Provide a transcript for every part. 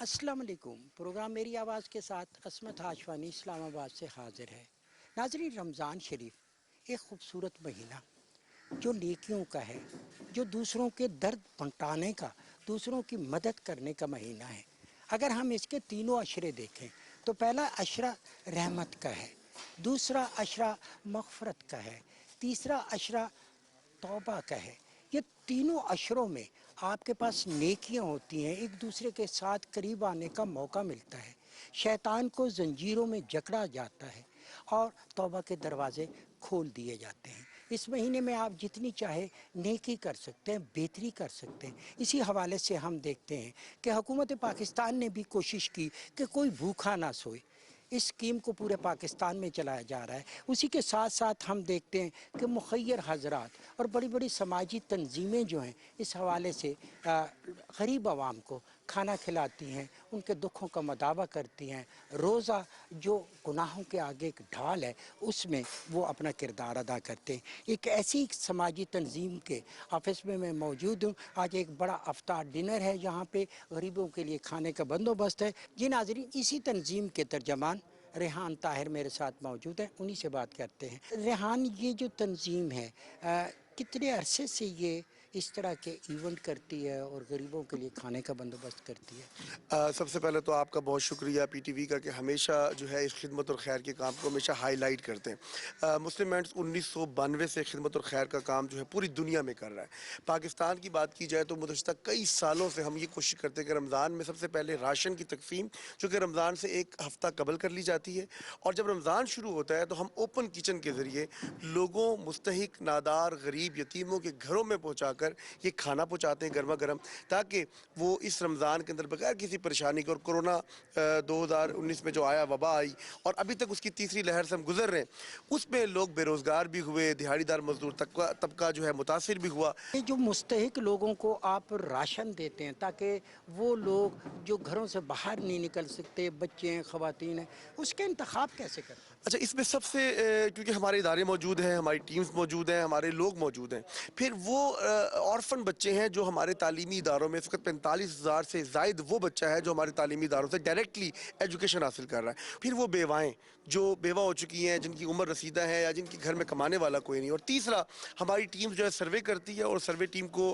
अस्सलाम वालेकुम। प्रोग्राम मेरी आवाज़ के साथ असमत हाशवानी इस्लामाबाद से हाजिर है। नाज़रीन, रमज़ान शरीफ एक ख़ूबसूरत महीना जो नेकियों का है, जो दूसरों के दर्द बंटाने का, दूसरों की मदद करने का महीना है। अगर हम इसके तीनों अशरे देखें तो पहला अशरा रहमत का है, दूसरा अशरा मग़फ़रत का है, तीसरा अशरा तौबा का है। ये तीनों अशरों में आपके पास नेकियां होती हैं, एक दूसरे के साथ करीब आने का मौका मिलता है, शैतान को जंजीरों में जकड़ा जाता है और तौबा के दरवाज़े खोल दिए जाते हैं। इस महीने में आप जितनी चाहे नेकी कर सकते हैं, बेहतरी कर सकते हैं। इसी हवाले से हम देखते हैं कि हुकूमत पाकिस्तान ने भी कोशिश की कि कोई भूखा ना सोए। इस स्कीम को पूरे पाकिस्तान में चलाया जा रहा है। उसी के साथ साथ हम देखते हैं कि मुखय्यर हजरात और बड़ी बड़ी समाजी तंजीमें जो हैं इस हवाले से गरीब आवाम को खाना खिलाती हैं, उनके दुखों का मदावा करती हैं। रोज़ा जो गुनाहों के आगे एक ढाल है, उसमें वो अपना किरदार अदा करते हैं। एक ऐसी समाजी तंजीम के ऑफिस में मैं मौजूद हूँ। आज एक बड़ा अफ्तार डिनर है, यहाँ पे गरीबों के लिए खाने का बंदोबस्त है। जी नाज़रीन, इसी तंजीम के तर्जमान रेहान ताहिर मेरे साथ मौजूद हैं, उन्हीं से बात करते हैं। रेहान, ये जो तंजीम है कितने अरसे से ये इस तरह के इवेंट करती है और गरीबों के लिए खाने का बंदोबस्त करती है? सबसे पहले तो आपका बहुत शुक्रिया पीटीवी का कि हमेशा जो है इस खिदमत और खैर के काम को हमेशा हाईलाइट करते हैं। मुस्लिम मेंट्स 1992 से खिदमत और खैर का काम जो है पूरी दुनिया में कर रहा है। पाकिस्तान की बात की जाए तो गुज़श्ता कई सालों से हम ये कोशिश करते हैं कि रमज़ान में सबसे पहले राशन की तकसीम, जो कि रमज़ान से एक हफ़्ता कबल कर ली जाती है, और जब रमज़ान शुरू होता है तो हम ओपन किचन के ज़रिए लोगों, मुस्तहिक, नादार, गरीब, यतीमों के घरों में पहुँचा कर ये खाना पहुँचाते हैं गर्मा गर्म, ताकि वो इस रमज़ान के अंदर बगैर किसी परेशानी के, और कोरोना 2019 में जो आया, वबा आई, और अभी तक उसकी तीसरी लहर से हम गुजर रहे हैं, उसमें लोग बेरोज़गार भी हुए, दिहाड़ीदार मजदूर तबका जो है मुतासिर भी हुआ। ये जो मुस्तहिक लोगों को आप राशन देते हैं ताकि वो लोग जो घरों से बाहर नहीं निकल सकते, बच्चे हैं, ख़वातीन हैं, उसका इंतखाब कैसे करते हैं? अच्छा, इसमें सबसे क्योंकि हमारे इदारे मौजूद हैं, हमारी टीम्स मौजूद हैं, हमारे लोग मौजूद हैं, फिर वो ऑर्फन बच्चे हैं जो हमारे तालीमी इदारों में, इस वक्त 45,000 से ज़ायद वो बच्चा है जो हमारे तालीमी इदारों से डायरेक्टली एजुकेशन हासिल कर रहा है। फिर वो बेवाएँ जो बेवा हो चुकी हैं, जिनकी उम्र रसीदा है या जिनके घर में कमाने वाला कोई नहीं। और तीसरा, हमारी टीम जो है सर्वे करती है और सर्वे टीम को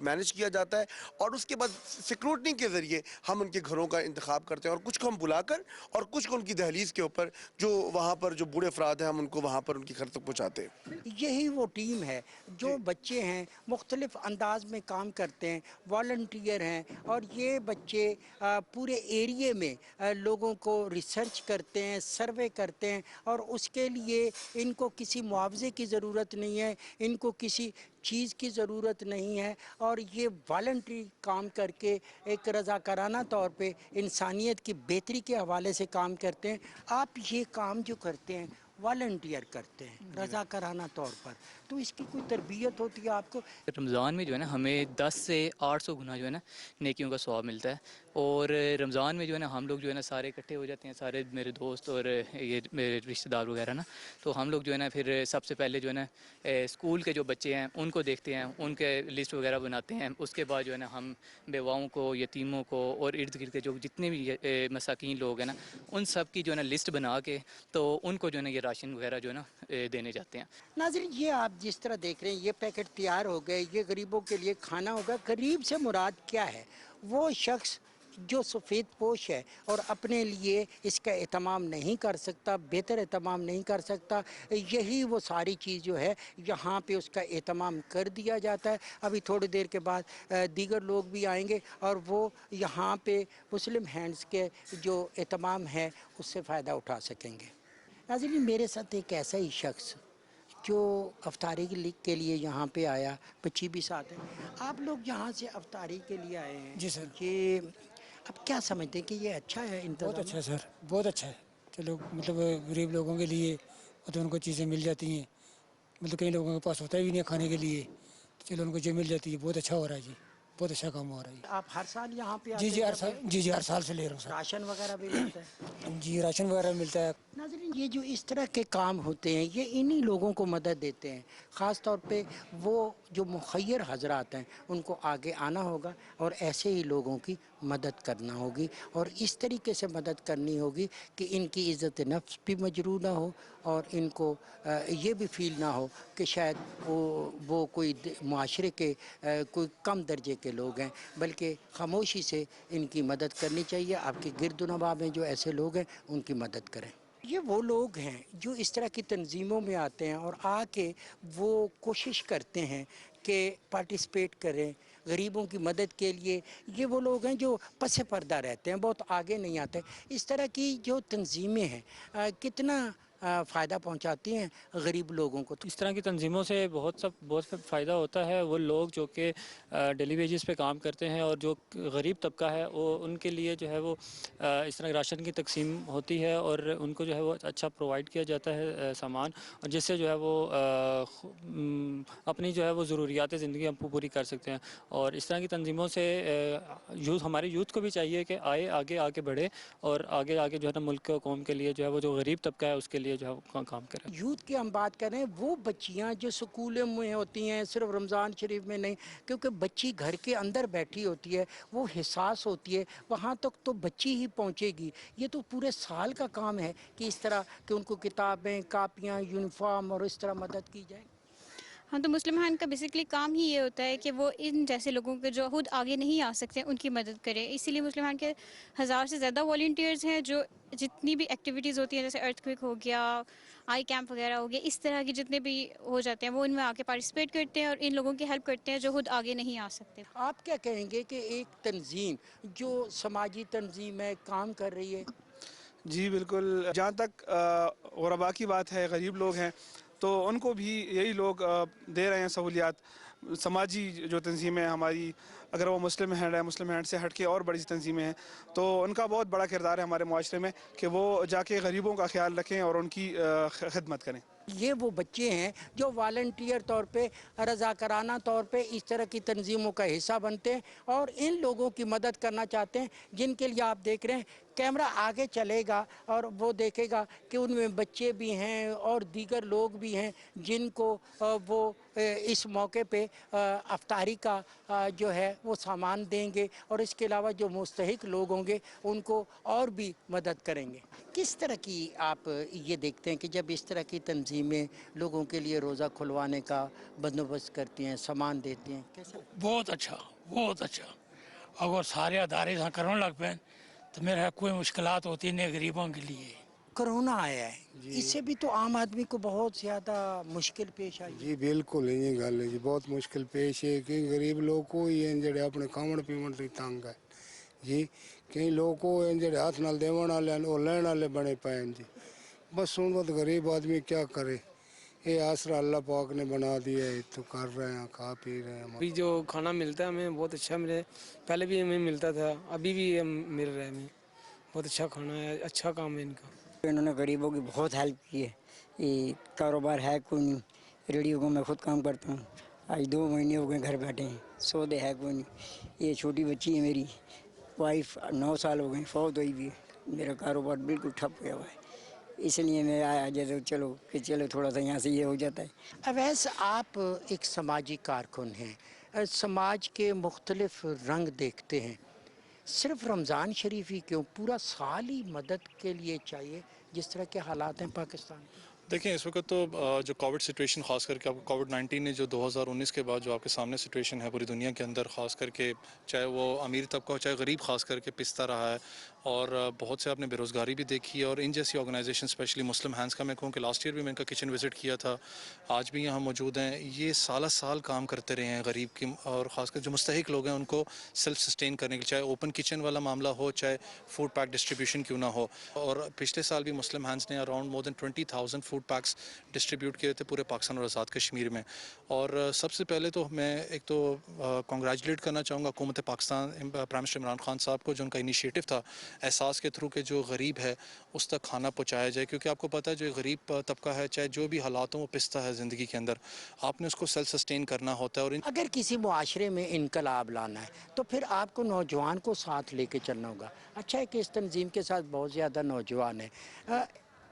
मैनेज किया जाता है, और उसके बाद सिक्रूटनी के ज़रिए हम उनके घरों का इंतखाब करते हैं, और कुछ को हम बुलाकर और कुछ को उनकी दहलीज़ के ऊपर जो वहाँ पर जो बूढ़े अफराद हैं, हम उनको वहाँ पर उनकी घर तक पहुँचाते हैं। यही वो टीम है जो बच्चे हैं मुख्तलिफ अंदाज में काम करते हैं, वॉलंटियर हैं, और ये बच्चे पूरे एरिए में लोगों को रिसर्च करते हैं, सर्वे करते हैं, और उसके लिए इनको किसी मुआवजे की ज़रूरत नहीं है, इनको किसी चीज़ की ज़रूरत नहीं है, और ये वॉलंटरी काम करके एक रज़ाकाराना तौर पे इंसानियत की बेहतरी के हवाले से काम करते हैं। आप ये काम जो करते हैं वॉलंटियर करते हैं रज़ाकाराना तौर पर, तो इसकी कोई तरबियत होती है आपको? रमज़ान में जो है ना हमें 10 से 800 गुना जो है ना नेकियों का सवाब मिलता है। और रमज़ान में जो है ना हम लोग जो है ना सारे इकट्ठे हो जाते हैं, सारे मेरे दोस्त और ये मेरे रिश्तेदार वगैरह ना, तो हम लोग जो है ना फिर सबसे पहले जो है ना स्कूल के जो बच्चे हैं उनको देखते हैं, उनके लिस्ट वगैरह बनाते हैं। उसके बाद जो है ना हम बेवाओं को, यतीमों को और इर्द गिर्द के जो जितने भी मसाकीन लोग हैं ना, उन सब की जो है ना लिस्ट बना के तो उनको जो है ना ये राशन वगैरह जो है ना देने जाते हैं। नाज़रीन, ये आप जिस तरह देख रहे हैं ये पैकेट तैयार हो गए, ये गरीबों के लिए खाना होगा। गरीब से मुराद क्या है? वो शख्स जो सफ़ेद पोश है और अपने लिए इसका एहतमाम नहीं कर सकता, बेहतर एहतमाम नहीं कर सकता, यही वो सारी चीज़ जो है यहाँ पे उसका एहतमाम कर दिया जाता है। अभी थोड़ी देर के बाद दीगर लोग भी आएंगे और वो यहाँ पे मुस्लिम हैंड्स के जो एहतमाम है उससे फ़ायदा उठा सकेंगे। नाज़रीन, मेरे साथ एक ऐसा ही शख्स जो अफ्तारी के लिए यहाँ पे आया, बच्ची भी साथ है। आप लोग यहाँ से अफ्तारी के लिए आए हैं? जी सर। ये अब क्या समझते हैं कि ये अच्छा है इंतज़ाम? बहुत अच्छा है सर, बहुत अच्छा है। चलो मतलब गरीब लोगों के लिए मतलब उनको चीज़ें मिल जाती हैं, मतलब कई लोगों के पास होता ही नहीं है खाने के लिए, तो चलो उनको जो मिल जाती है, बहुत अच्छा हो रहा है जी, बहुत अच्छा काम हो रहा है। आप हर साल यहाँ पे आते जी जी हैं? हर साल, जी जी हर साल से ले रहा हूँ सर। राशन वगैरह भी मिलता है? जी राशन वगैरह मिलता है। नाज़रीन, ये जो इस तरह के काम होते हैं ये इन्हीं लोगों को मदद देते हैं, ख़ास तौर पे वो जो मुखय्यर हजरात हैं उनको आगे आना होगा और ऐसे ही लोगों की मदद करना होगी और इस तरीके से मदद करनी होगी कि इनकी इज़्ज़त नफ्स भी मजरूह ना हो और इनको ये भी फील ना हो कि शायद वो कोई माशरे के कोई कम दर्जे के लोग हैं, बल्कि खामोशी से इनकी मदद करनी चाहिए। आपके गिरदुनवा में जो ऐसे लोग हैं उनकी मदद करें। ये वो लोग हैं जो इस तरह की तंजीमों में आते हैं और आके वो कोशिश करते हैं कि पार्टिसिपेट करें गरीबों की मदद के लिए। ये वो लोग हैं जो पस पर्दा रहते हैं, बहुत आगे नहीं आते। इस तरह की जो तंजीमें हैं कितना फ़ायदा पहुंचाती हैं गरीब लोगों को। इस तरह की तंजीमों से बहुत फ़ायदा होता है। वो लोग जो कि डेली वेजेस पे काम करते हैं और जो गरीब तबका है वो उनके लिए जो है वो इस तरह राशन की तकसीम होती है और उनको जो है वो अच्छा प्रोवाइड किया जाता है सामान, और जिससे जो है वो अपनी जो है वो ज़रूरियात ज़िंदगी हम पूरी कर सकते हैं। और इस तरह की तंजीमों से हमारे यूथ को भी चाहिए कि आगे आगे बढ़े और आगे आगे जो है ना मुल्क और कौम के लिए जो है वो जो गरीब तबका है उसके लिए जो है वो काम करें। यूथ की हम बात करें, वो बच्चियां जो स्कूलों में होती हैं, सिर्फ रमज़ान शरीफ में नहीं, क्योंकि बच्ची घर के अंदर बैठी होती है, वो हिसास होती है, वहाँ तक तो बच्ची ही पहुँचेगी। ये तो पूरे साल का काम है कि इस तरह कि उनको किताबें, कापियाँ, यूनिफॉर्म और इस तरह मदद की जाए। हाँ, तो मुस्लिम हैंड का बेसिकली काम ही ये होता है कि वो इन जैसे लोगों के जो खुद आगे नहीं आ सकते उनकी मदद करे। इसीलिए मुस्लिम हैंड के 1000 से ज़्यादा वॉलंटियर्स हैं जो जितनी भी एक्टिविटीज़ होती हैं, जैसे अर्थक्वेक हो गया, आई कैंप वगैरह हो गया, इस तरह के जितने भी हो जाते हैं वो इनमें आके पार्टिसिपेट करते हैं और इन लोगों की हेल्प करते हैं जो खुद आगे नहीं आ सकते। आप क्या कहेंगे कि एक तंजीम जो समाजी तंजीम है काम कर रही है? जी बिल्कुल, जहाँ तक ग़ुरबा की बात है, गरीब लोग हैं तो उनको भी यही लोग दे रहे हैं सहूलियात। समाजी जो तंजीमें हैं हमारी, अगर वो मुस्लिम हैंड है, मुस्लिम हैंड से हट के और बड़ी तंजीमें हैं, तो उनका बहुत बड़ा किरदार है हमारे मुआशरे में कि वो जाके गरीबों का ख्याल रखें और उनकी खिदमत करें। ये वो बच्चे हैं जो वॉलंटियर तौर पे, रज़ाकाराना तौर पे इस तरह की तंजीमों का हिस्सा बनते हैं और इन लोगों की मदद करना चाहते हैं जिनके लिए आप देख रहे हैं कैमरा आगे चलेगा और वो देखेगा कि उनमें बच्चे भी हैं और दीगर लोग भी हैं जिनको वो इस मौके पे अफ्तारी का जो है वो सामान देंगे और इसके अलावा जो मुस्तहिक लोग होंगे उनको और भी मदद करेंगे। किस तरह की आप ये देखते हैं कि जब इस तरह की तंजीमें लोगों के लिए रोज़ा खुलवाने का बंदोबस्त करती हैं, सामान देती हैं, कैसा? बहुत अच्छा, बहुत अच्छा। अगर सारे अदारे यहाँ करने लग पे तो मेरा कोई मुश्किलात होती नहीं गरीबों के लिए। कोरोना आया है, इससे भी तो आम आदमी को बहुत ज़्यादा मुश्किल पेश आई। जी बिल्कुल ये गल है जी, बहुत मुश्किल पेश है कि गरीब लोग को ही जेडे अपने खावन पीवन से तंग है जी। कई लोग को जेडे हाथ नाल देवन वाले वो लैन वाले बने पे हैं जी। बस सुन बात गरीब आदमी क्या करे, ये आसरा अल्लाह पाक ने बना दिया है तो कर रहे हैं, खा पी रहे हैं। अभी जो खाना मिलता है हमें बहुत अच्छा मिले, पहले भी हमें मिलता था, अभी भी मिल रहा है हमें। बहुत अच्छा खाना है, अच्छा काम है इनका। इन्होंने गरीबों की बहुत हेल्प की है। ये कारोबार है कोई नहीं, रेडियो को मैं खुद काम करता हूँ। आज 2 महीने हो गए घर बैठे हैं, सौदे है कोई नहीं। ये छोटी बच्ची है मेरी, वाइफ 9 साल हो गए फौत हुई भी है। मेरा कारोबार बिल्कुल ठप गया हुआ है, इसलिए मैं आया जैसे चलो थोड़ा सा यहाँ से ये हो जाता है। अवैस, आप एक समाजी कारकुन हैं, समाज के मुख्तलिफ रंग देखते हैं। सिर्फ रमज़ान शरीफ ही क्यों, पूरा साल ही मदद के लिए चाहिए जिस तरह के हालात हैं पाकिस्तान के? देखिए इस वक्त तो जो कोविड सिचुएशन ख़ास करके आपको कोविड-19 ने जो 2019 के बाद जो आपके सामने सिचुएशन है पूरी दुनिया के अंदर, ख़ास करके चाहे वो अमीर तबका हो चाहे गरीब, ख़ास करके पिसता रहा है और बहुत से आपने बेरोज़गारी भी देखी है। और इन जैसी ऑर्गेनाइजेशन स्पेशली मुस्लिम हैंड्स का मैं कहूँ कि लास्ट ईयर भी मैं इनका किचन विज़िट किया था, आज भी यहाँ मौजूद हैं। ये साल काम करते रहे हैं गरीब की और ख़ासकर जो मुस्तहिक लोग हैं उनको सेल्फ सस्टेन करने के लिए, चाहे ओपन किचन वाला मामला हो चाहे फूड पैक डिस्ट्रीब्यूशन क्यों ना हो। और पिछले साल भी मुस्लिम हैंड्स ने around more than 20,000 food PACS distribute किए थे पूरे पाकिस्तान और आज़ाद कश्मीर में। और सबसे पहले तो मैं एक तो कॉन्ग्रेचुलेट करना चाहूँगा हुकूमत पाकिस्तान, प्राइम मिनिस्टर इमरान खान साहब को, जो उनका इनिशिएटिव था एहसास के थ्रू के जो गरीब है उस तक खाना पहुँचाया जाए। क्योंकि आपको पता है जो गरीब तबका है चाहे जो भी हालात हो वो पिसता है ज़िंदगी के अंदर, आपने उसको सेल्फ सस्टेन करना होता है। और अगर किसी मुआशरे में इनकलाब लाना है तो फिर आपको नौजवान को साथ लेके चलना होगा। अच्छा है कि इस तंजीम के साथ बहुत ज़्यादा नौजवान है।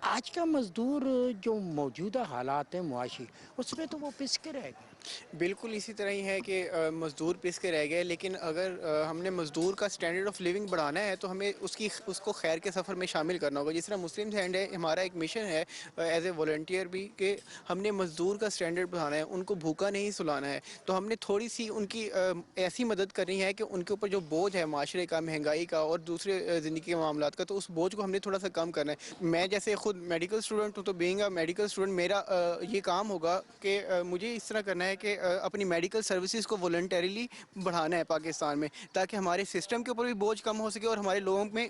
आज का मजदूर जो मौजूदा हालात हैं मुआशी, उसमें तो वो पिस के रह गए। بالکل اسی طرح ہی ہے کہ مزدور پس کے رہ گئے، لیکن اگر ہم نے مزدور کا سٹینڈرڈ آف لیونگ بڑھانا ہے تو ہمیں اس کو خیر کے سفر میں شامل کرنا ہوگا. جس طرح مسلم ہینڈ ہے، ہمارا ایک مشن ہے ایز اے والنٹیئر بھی کہ ہم نے مزدور کا سٹینڈرڈ بڑھانا ہے، ان کو بھوکا نہیں سلانا ہے. تو ہم نے تھوڑی سی ان کی ایسی مدد کرنی ہے کہ ان کے اوپر جو بوجھ ہے معاشرے کا، مہنگائی کا اور دوسرے زندگی کے معاملات کا، تو اس بوجھ کو ہم نے تھوڑا سا کم کرنا ہے. میں جیسے خود میڈیکل اسٹوڈنٹ ہوں، تو بینگ اے میڈیکل اسٹوڈنٹ میرا یہ کام ہوگا کہ مجھے اس طرح کرنا ہے کہ اپنی میڈیکل سروسز کو والنٹریلی بڑھانا ہے پاکستان میں، تاکہ ہمارے سسٹم کے اوپر بھی بوجھ کم ہو سکے اور ہمارے لوگوں میں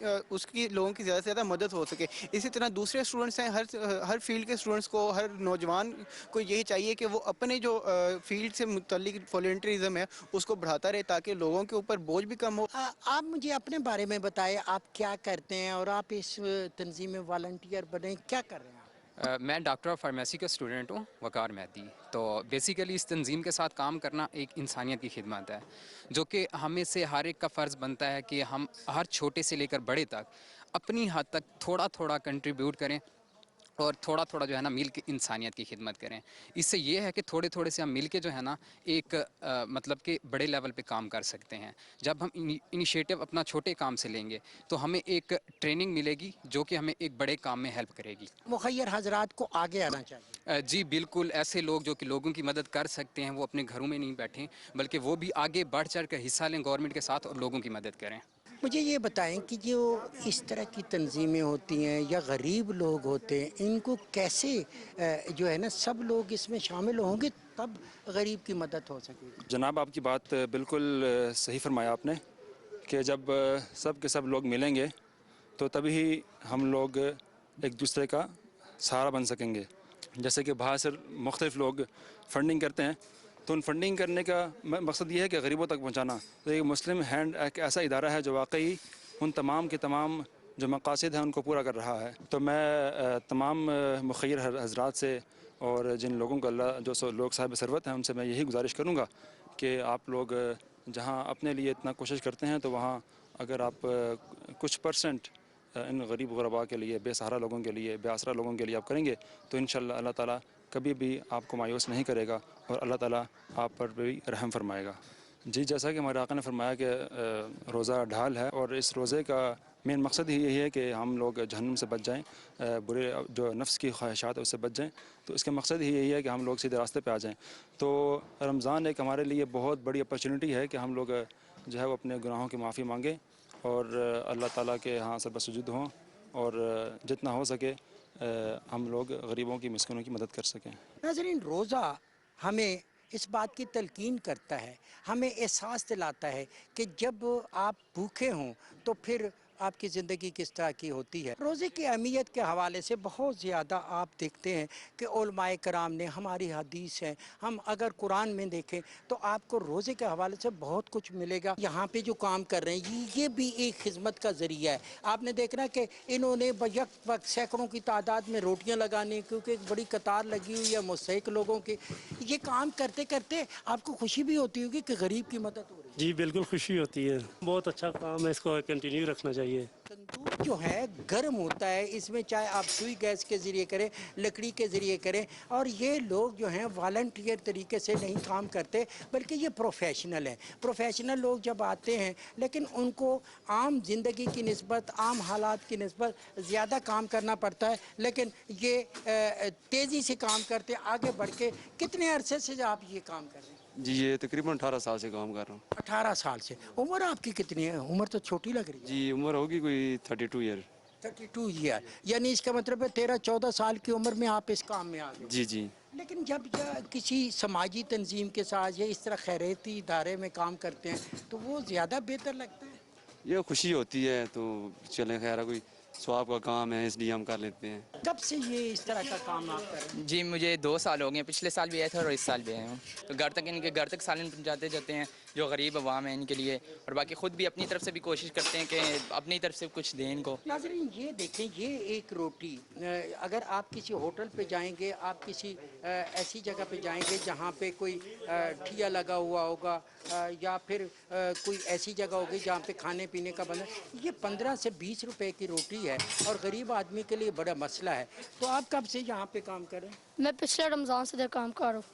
لوگوں کی زیادہ سے زیادہ مدد ہو سکے. اسی طرح دوسرے اسٹوڈنٹس ہیں، ہر فیلڈ کے اسٹوڈنٹس کو، ہر نوجوان کو یہی چاہیے کہ وہ اپنے جو فیلڈ سے متعلق والنٹریزم ہے اس کو بڑھاتا رہے، تاکہ لوگوں کے اوپر بوجھ بھی کم ہو. آپ مجھے اپنے بارے میں بتائیں، آپ کیا کرتے ہیں اور آپ اس تنظیم میں والنٹیئر بنے کیا کر رہے ہیں؟ میں ڈاکٹر آف فارمیسی کا اسٹوڈنٹ ہوں، وقار مہدی. تو بیسیکلی اس تنظیم کے ساتھ کام کرنا ایک انسانیت کی خدمت ہے، جو کہ ہمیں سے ہر ایک کا فرض بنتا ہے کہ ہم ہر چھوٹے سے لے کر بڑے تک اپنی حد تک تھوڑا تھوڑا کنٹریبیوٹ کریں اور تھوڑا تھوڑا جو ہے نا مل کے انسانیت کی خدمت کریں. اس سے یہ ہے کہ تھوڑے تھوڑے سے ہم مل کے جو ہے نا ایک مطلب کہ بڑے لیول پہ کام کر سکتے ہیں. جب ہم انیشیٹو اپنا چھوٹے کام سے لیں گے تو ہمیں ایک ٹریننگ ملے گی جو کہ ہمیں ایک بڑے کام میں ہیلپ کرے گی. مخیر حضرات کو آگے آنا چاہیے. جی بالکل، ایسے لوگ جو کہ لوگوں کی مدد کر سکتے ہیں وہ اپنے گھروں میں نہیں بیٹھیں، بلکہ وہ بھی آگے بڑھ چڑھ کر حصہ لیں گورنمنٹ کے ساتھ اور لوگوں کی مدد کریں. مجھے یہ بتائیں کہ جو اس طرح کی تنظیمیں ہوتی ہیں یا غریب لوگ ہوتے ہیں، ان کو کیسے جو ہے نا سب لوگ اس میں شامل ہوں گے تب غریب کی مدد ہو سکے گی؟ جناب آپ کی بات بالکل صحیح فرمایا آپ نے کہ جب سب کے سب لوگ ملیں گے تو تبھی ہم لوگ ایک دوسرے کا سہارا بن سکیں گے. جیسے کہ باہر سے مختلف لوگ فنڈنگ کرتے ہیں، تو ان فنڈنگ کرنے کا مقصد یہ ہے کہ غریبوں تک پہنچانا. تو یہ مسلم ہینڈ ایک ایسا ادارہ ہے جو واقعی ان تمام کے تمام جو مقاصد ہیں ان کو پورا کر رہا ہے. تو میں تمام مخیر حضرات سے اور جن لوگوں کو اللہ جو لوگ صاحب ثروت ہیں ان سے میں یہی گزارش کروں گا کہ آپ لوگ جہاں اپنے لیے اتنا کوشش کرتے ہیں تو وہاں اگر آپ کچھ پرسنٹ ان غریب غرباء کے لیے، بے سہارا لوگوں کے لیے، بے آسرا لوگوں کے لیے آپ کریں گے تو انشاءاللہ اللہ تعالیٰ کبھی بھی آپ کو مایوس نہیں کرے گا اور اللہ تعالیٰ آپ پر بھی رحم فرمائے گا. جی جیسا کہ ہمارے آقا نے فرمایا کہ روزہ ڈھال ہے، اور اس روزے کا مین مقصد ہی یہی ہے کہ ہم لوگ جہنم سے بچ جائیں، برے جو نفس کی خواہشات ہے اس سے بچ جائیں. تو اس کا مقصد ہی یہی ہے کہ ہم لوگ سیدھے راستے پہ آ جائیں. تو رمضان ایک ہمارے لیے بہت بڑی اپرچونٹی ہے کہ ہم لوگ جو ہے وہ اپنے گناہوں کی معافی مانگیں اور اللہ تعالیٰ کے ہاں سر بسجود ہوں، اور جتنا ہو سکے ہم لوگ غریبوں کی، مسکینوں کی مدد کر سکیں. ناظرین، روزہ ہمیں اس بات کی تلقین کرتا ہے، ہمیں احساس دلاتا ہے کہ جب آپ بھوکے ہوں تو پھر آپ کی زندگی کس طرح کی ہوتی ہے. روزے کی اہمیت کے حوالے سے بہت زیادہ آپ دیکھتے ہیں کہ علماء کرام نے، ہماری حدیث ہے، ہم اگر قرآن میں دیکھیں تو آپ کو روزے کے حوالے سے بہت کچھ ملے گا. یہاں پہ جو کام کر رہے ہیں یہ بھی ایک خدمت کا ذریعہ ہے. آپ نے دیکھنا کہ انہوں نے یک وقت سینکڑوں کی تعداد میں روٹیاں لگانی، کیونکہ ایک بڑی قطار لگی ہوئی ہے مستحق لوگوں کی. یہ کام کرتے کرتے آپ کو خوشی بھی ہوتی ہوگی کہ غریب کی مدد ہو رہی ہے. جی بالکل خوشی ہوتی ہے، بہت اچھا کام ہے، اس کو کنٹینیو رکھنا چاہیے. تندور جو ہے گرم ہوتا ہے، اس میں چاہے آپ سوئی گیس کے ذریعے کریں، لکڑی کے ذریعے کریں، اور یہ لوگ جو ہیں والنٹیئر طریقے سے نہیں کام کرتے بلکہ یہ پروفیشنل ہیں. پروفیشنل لوگ جب آتے ہیں لیکن ان کو عام زندگی کی نسبت، عام حالات کی نسبت زیادہ کام کرنا پڑتا ہے، لیکن یہ تیزی سے کام کرتے آگے بڑھ کے. کتنے عرصے سے آپ یہ کام کر رہے ہیں؟ جی یہ تقریباً 18 سال سے کام کر رہا ہوں. 18 سال سے. عمر آپ کی کتنی ہے؟ عمر تو چھوٹی لگ رہی ہے. جی عمر ہوگی کوئی 32 ایئر. 32 ایئر، یعنی اس کا مطلب ہے 13-14 سال کی عمر میں آپ اس کام میں آ گئے. جی جی. لیکن جب کسی سماجی تنظیم کے ساتھ یا اس طرح خیریتی ادارے میں کام کرتے ہیں تو وہ زیادہ بہتر لگتا ہے. یہ خوشی ہوتی ہے تو چلیں، خیر ہے، کوئی ثواب کا کام ہے اس لیے ہم کر لیتے ہیں. کب سے یہ اس طرح کا کام آپ کر رہے ہیں؟ جی مجھے 2 سال ہو گئے، پچھلے سال بھی آئے تھے اور اس سال بھی آئے ہوں. تو ان کے گھر تک سالن پہنچاتے جاتے ہیں جو غریب عوام ہیں ان کے لیے، اور باقی خود بھی اپنی طرف سے بھی کوشش کرتے ہیں کہ اپنی طرف سے کچھ دیں ان کو. ناظرین یہ دیکھیں، یہ ایک روٹی اگر آپ کسی ہوٹل پہ جائیں گے، آپ کسی ایسی جگہ پہ جائیں گے جہاں پہ کوئی ٹھیا لگا ہوا ہوگا یا پھر کوئی ایسی جگہ ہوگی جہاں پہ کھانے پینے کا بنا، یہ 15 سے 20 روپے کی روٹی है और गरीब आदमी के लिए बड़ा मसला है। तो आप कब से यहाँ पे काम कर रहे हैं? मैं पिछले रमज़ान से इधर काम कर रहा हूँ।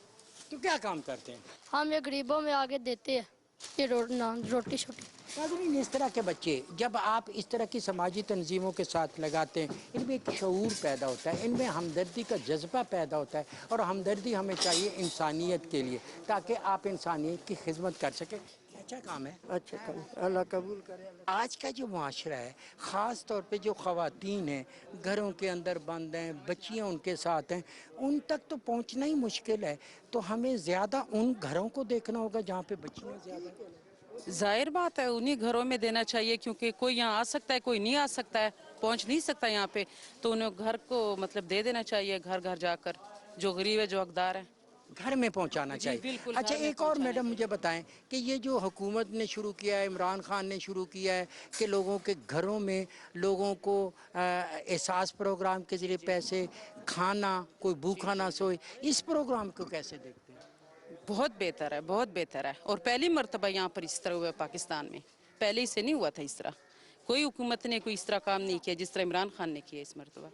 तो क्या काम करते हैं? हम ये गरीबों में आगे देते हैं ये रोटी छोटी। नाज़रीन, इस तरह के बच्चे जब आप इस तरह की समाजी तंजीमों के साथ लगाते हैं, इनमें एक शऊर पैदा होता है, इनमें हमदर्दी का जज्बा पैदा होता है। और हमदर्दी हमें चाहिए इंसानियत के लिए, ताकि आप इंसानियत की खिदमत कर सकें। अच्छा काम है, अच्छा काम है, अल्लाह कबूल करे। आज का जो माशरा है, ख़ास तौर पे जो ख़वातीन हैं, घरों के अंदर बंद हैं, बच्चियाँ उनके साथ हैं, उन तक तो पहुंचना ही मुश्किल है। तो हमें ज़्यादा उन घरों को देखना होगा जहाँ पे बच्चियाँ ज़्यादा। जाहिर बात है उन्हीं घरों में देना चाहिए, क्योंकि कोई यहाँ आ सकता है, कोई नहीं आ सकता है, पहुँच नहीं सकता यहाँ पे, तो उन्हें घर को मतलब दे देना चाहिए, घर घर जाकर, जो गरीब है, जो हकदार है, घर में पहुंचाना चाहिए। अच्छा, एक और मैडम मुझे बताएं कि ये जो हुकूमत ने शुरू किया है, इमरान खान ने शुरू किया है कि लोगों के घरों में लोगों को एहसास प्रोग्राम के ज़रिए पैसे, खाना, कोई भूखा ना सोए, इस प्रोग्राम को कैसे देखते हैं? बहुत बेहतर है, बहुत बेहतर है। और पहली मरतबा यहाँ पर इस तरह हुआ है पाकिस्तान में, पहले से नहीं हुआ था इस तरह, कोई हुकूमत ने कोई इस तरह काम नहीं किया जिस तरह इमरान खान ने किया इस मरतबा।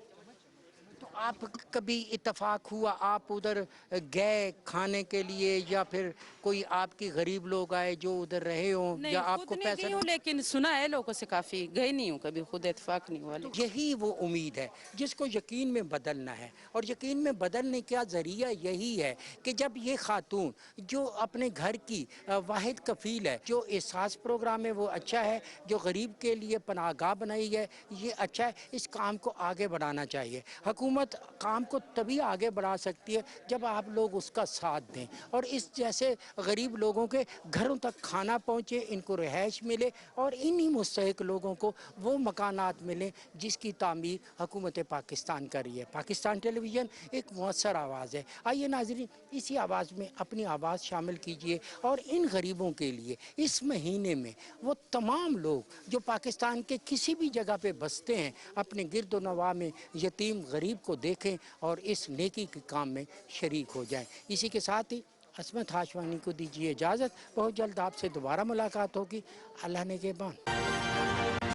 तो आप कभी इत्तेफाक हुआ, आप उधर गए खाने के लिए, या फिर कोई आपकी गरीब लोग आए जो उधर रहे हों, या आपको पैसा? लेकिन सुना है लोगों से, काफ़ी गए नहीं हूँ कभी, खुद इत्तेफाक नहीं हुआ। यही वो उम्मीद है जिसको यकीन में बदलना है, और यकीन में बदलने का ज़रिया यही है कि जब ये खातून जो अपने घर की वाहिद कफ़ील है, जो एहसास प्रोग्राम है वो अच्छा है, जो गरीब के लिए पनाहगाह बनाई है ये अच्छा है, इस काम को आगे बढ़ाना चाहिए। हुकूमत काम को तभी आगे बढ़ा सकती है जब आप लोग उसका साथ दें, और इस जैसे गरीब लोगों के घरों तक खाना पहुँचे, इनको रिहाइश मिले, और इन्हीं मुस्तहिक लोगों को वो मकानात मिलें जिसकी तामीर हुकूमत पाकिस्तान कर रही है। पाकिस्तान टेलीविज़न एक मौसर आवाज़ है। आइए नाज़रीन, इसी आवाज़ में अपनी आवाज़ शामिल कीजिए, और इन गरीबों के लिए इस महीने में वो तमाम लोग जो पाकिस्तान के किसी भी जगह पे बसते हैं, अपने गिरद व नवाह में यतीम गरीब को देखें और इस नेकी के काम में शरीक हो जाएं। इसी के साथ ही असमत हाशवानी को दीजिए इजाज़त। बहुत जल्द आपसे दोबारा मुलाकात होगी। अल्लाह ने के बाद।